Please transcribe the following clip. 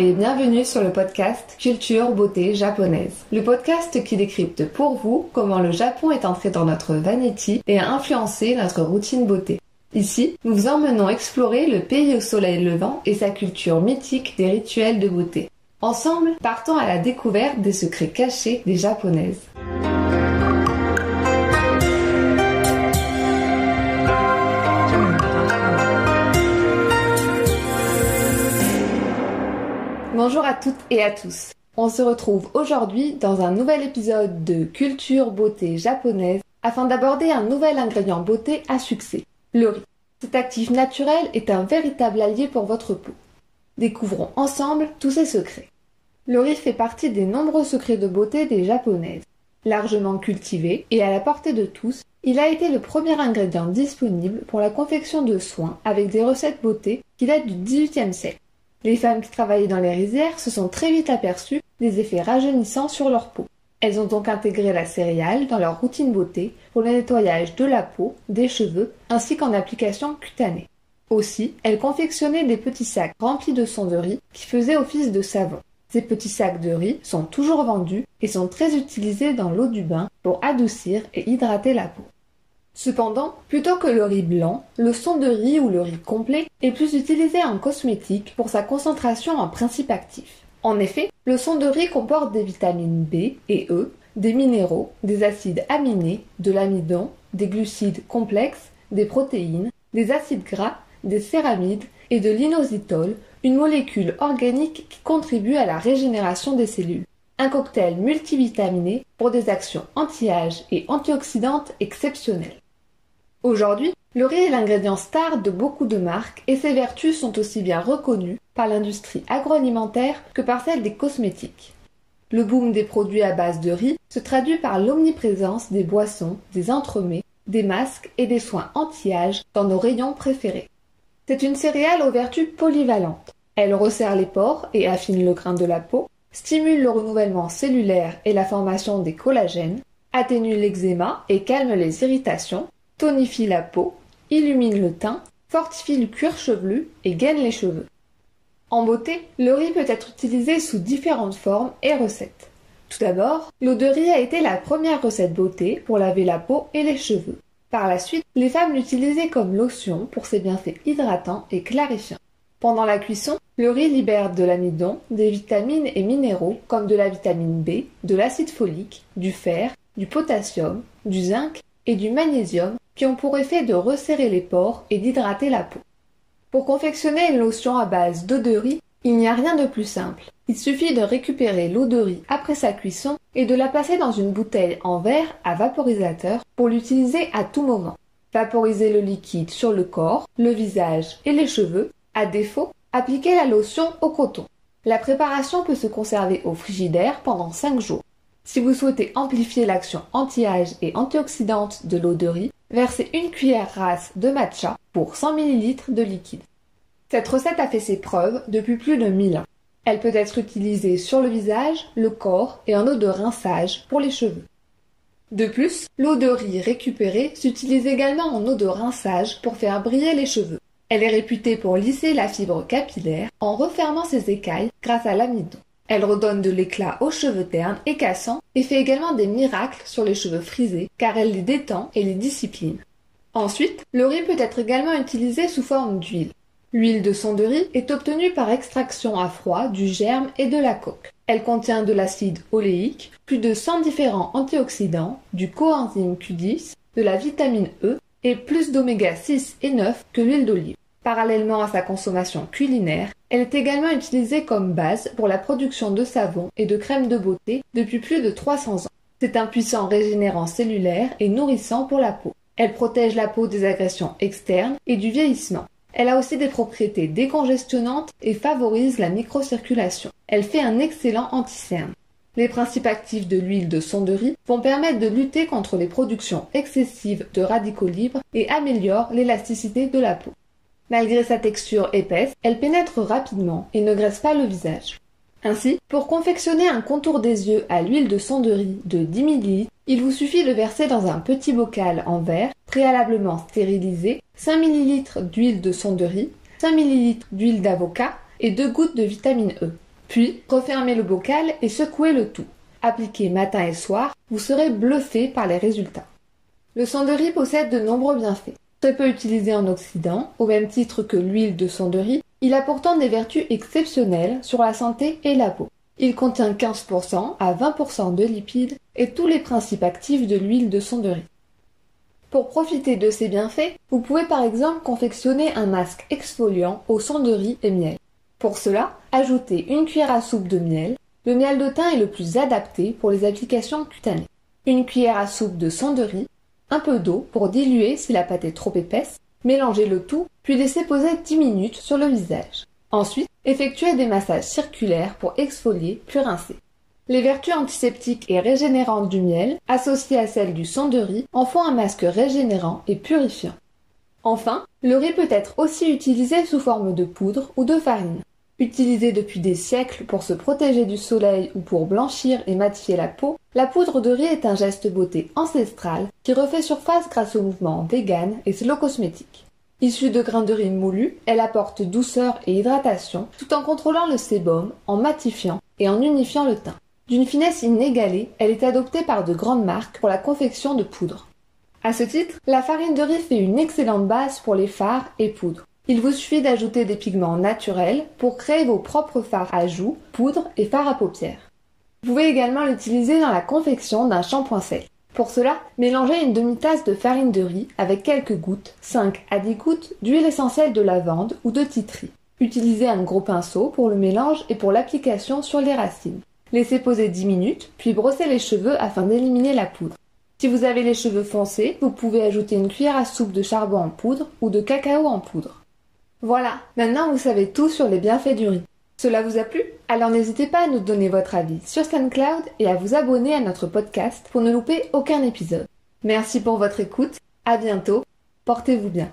et bienvenue sur le podcast Culture Beauté Japonaise. Le podcast qui décrypte pour vous comment le Japon est entré dans notre vanity et a influencé notre routine beauté. Ici, nous vous emmenons explorer le pays au soleil levant et sa culture mythique des rituels de beauté. Ensemble, partons à la découverte des secrets cachés des Japonaises. Bonjour à toutes et à tous. On se retrouve aujourd'hui dans un nouvel épisode de Culture Beauté Japonaise afin d'aborder un nouvel ingrédient beauté à succès, le riz. Cet actif naturel est un véritable allié pour votre peau. Découvrons ensemble tous ses secrets. Le riz fait partie des nombreux secrets de beauté des Japonaises. Largement cultivé et à la portée de tous, il a été le premier ingrédient disponible pour la confection de soins avec des recettes beauté qui datent du XVIIIe siècle. Les femmes qui travaillaient dans les rizières se sont très vite aperçues des effets rajeunissants sur leur peau. Elles ont donc intégré la céréale dans leur routine beauté pour le nettoyage de la peau, des cheveux, ainsi qu'en application cutanée. Aussi, elles confectionnaient des petits sacs remplis de son de riz qui faisaient office de savon. Ces petits sacs de riz sont toujours vendus et sont très utilisés dans l'eau du bain pour adoucir et hydrater la peau. Cependant, plutôt que le riz blanc, le son de riz ou le riz complet est plus utilisé en cosmétique pour sa concentration en principes actifs. En effet, le son de riz comporte des vitamines B et E, des minéraux, des acides aminés, de l'amidon, des glucides complexes, des protéines, des acides gras, des céramides et de l'inositol, une molécule organique qui contribue à la régénération des cellules. Un cocktail multivitaminé pour des actions anti-âge et antioxydantes exceptionnelles. Aujourd'hui, le riz est l'ingrédient star de beaucoup de marques et ses vertus sont aussi bien reconnues par l'industrie agroalimentaire que par celle des cosmétiques. Le boom des produits à base de riz se traduit par l'omniprésence des boissons, des entremets, des masques et des soins anti-âge dans nos rayons préférés. C'est une céréale aux vertus polyvalentes. Elle resserre les pores et affine le grain de la peau, stimule le renouvellement cellulaire et la formation des collagènes, atténue l'eczéma et calme les irritations, tonifie la peau, illumine le teint, fortifie le cuir chevelu et gaine les cheveux. En beauté, le riz peut être utilisé sous différentes formes et recettes. Tout d'abord, l'eau de riz a été la première recette beauté pour laver la peau et les cheveux. Par la suite, les femmes l'utilisaient comme lotion pour ses bienfaits hydratants et clarifiants. Pendant la cuisson, le riz libère de l'amidon, des vitamines et minéraux comme de la vitamine B, de l'acide folique, du fer, du potassium, du zinc et du magnésium qui ont pour effet de resserrer les pores et d'hydrater la peau. Pour confectionner une lotion à base d'eau de riz, il n'y a rien de plus simple. Il suffit de récupérer l'eau de riz après sa cuisson et de la passer dans une bouteille en verre à vaporisateur pour l'utiliser à tout moment. Vaporiser le liquide sur le corps, le visage et les cheveux. À défaut, appliquez la lotion au coton. La préparation peut se conserver au frigidaire pendant 5 jours. Si vous souhaitez amplifier l'action anti-âge et antioxydante de l'eau de riz, versez une cuillère rase de matcha pour 100 ml de liquide. Cette recette a fait ses preuves depuis plus de 1000 ans. Elle peut être utilisée sur le visage, le corps et en eau de rinçage pour les cheveux. De plus, l'eau de riz récupérée s'utilise également en eau de rinçage pour faire briller les cheveux. Elle est réputée pour lisser la fibre capillaire en refermant ses écailles grâce à l'amidon. Elle redonne de l'éclat aux cheveux ternes et cassants et fait également des miracles sur les cheveux frisés car elle les détend et les discipline. Ensuite, le riz peut être également utilisé sous forme d'huile. L'huile de son de riz est obtenue par extraction à froid du germe et de la coque. Elle contient de l'acide oléique, plus de 100 différents antioxydants, du coenzyme Q10, de la vitamine E et plus d'oméga 6 et 9 que l'huile d'olive. Parallèlement à sa consommation culinaire, elle est également utilisée comme base pour la production de savons et de crèmes de beauté depuis plus de 300 ans. C'est un puissant régénérant cellulaire et nourrissant pour la peau. Elle protège la peau des agressions externes et du vieillissement. Elle a aussi des propriétés décongestionnantes et favorise la microcirculation. Elle fait un excellent anti-cerne. Les principes actifs de l'huile de son de riz vont permettre de lutter contre les productions excessives de radicaux libres et améliorent l'élasticité de la peau. Malgré sa texture épaisse, elle pénètre rapidement et ne graisse pas le visage. Ainsi, pour confectionner un contour des yeux à l'huile de son de riz de 10 ml, il vous suffit de verser dans un petit bocal en verre, préalablement stérilisé, 5 ml d'huile de son de riz, 5 ml d'huile d'avocat et 2 gouttes de vitamine E. Puis, refermez le bocal et secouez le tout. Appliquez matin et soir, vous serez bluffé par les résultats. Le sang de riz possède de nombreux bienfaits. Très peu utilisé en Occident, au même titre que l'huile de sang de riz, il a pourtant des vertus exceptionnelles sur la santé et la peau. Il contient 15% à 20% de lipides et tous les principes actifs de l'huile de sang de riz. Pour profiter de ces bienfaits, vous pouvez par exemple confectionner un masque exfoliant au sang de riz et miel. Pour cela, ajoutez une cuillère à soupe de miel. Le miel de thym est le plus adapté pour les applications cutanées. Une cuillère à soupe de sang de riz, un peu d'eau pour diluer si la pâte est trop épaisse, mélangez le tout, puis laissez poser 10 minutes sur le visage. Ensuite, effectuez des massages circulaires pour exfolier puis rincer. Les vertus antiseptiques et régénérantes du miel, associées à celles du sang de riz, en font un masque régénérant et purifiant. Enfin, le riz peut être aussi utilisé sous forme de poudre ou de farine. Utilisé depuis des siècles pour se protéger du soleil ou pour blanchir et matifier la peau, la poudre de riz est un geste beauté ancestral qui refait surface grâce au mouvement vegan et slow cosmétique. Issue de grains de riz moulus, elle apporte douceur et hydratation tout en contrôlant le sébum, en matifiant et en unifiant le teint. D'une finesse inégalée, elle est adoptée par de grandes marques pour la confection de poudre. À ce titre, la farine de riz fait une excellente base pour les fards et poudres. Il vous suffit d'ajouter des pigments naturels pour créer vos propres fards à joues, poudres et fards à paupières. Vous pouvez également l'utiliser dans la confection d'un shampoing sel. Pour cela, mélangez une demi-tasse de farine de riz avec quelques gouttes, 5 à 10 gouttes d'huile essentielle de lavande ou de titri. Utilisez un gros pinceau pour le mélange et pour l'application sur les racines. Laissez poser 10 minutes, puis brossez les cheveux afin d'éliminer la poudre. Si vous avez les cheveux foncés, vous pouvez ajouter une cuillère à soupe de charbon en poudre ou de cacao en poudre. Voilà, maintenant vous savez tout sur les bienfaits du riz. Cela vous a plu? Alors n'hésitez pas à nous donner votre avis sur SoundCloud et à vous abonner à notre podcast pour ne louper aucun épisode. Merci pour votre écoute, à bientôt, portez-vous bien.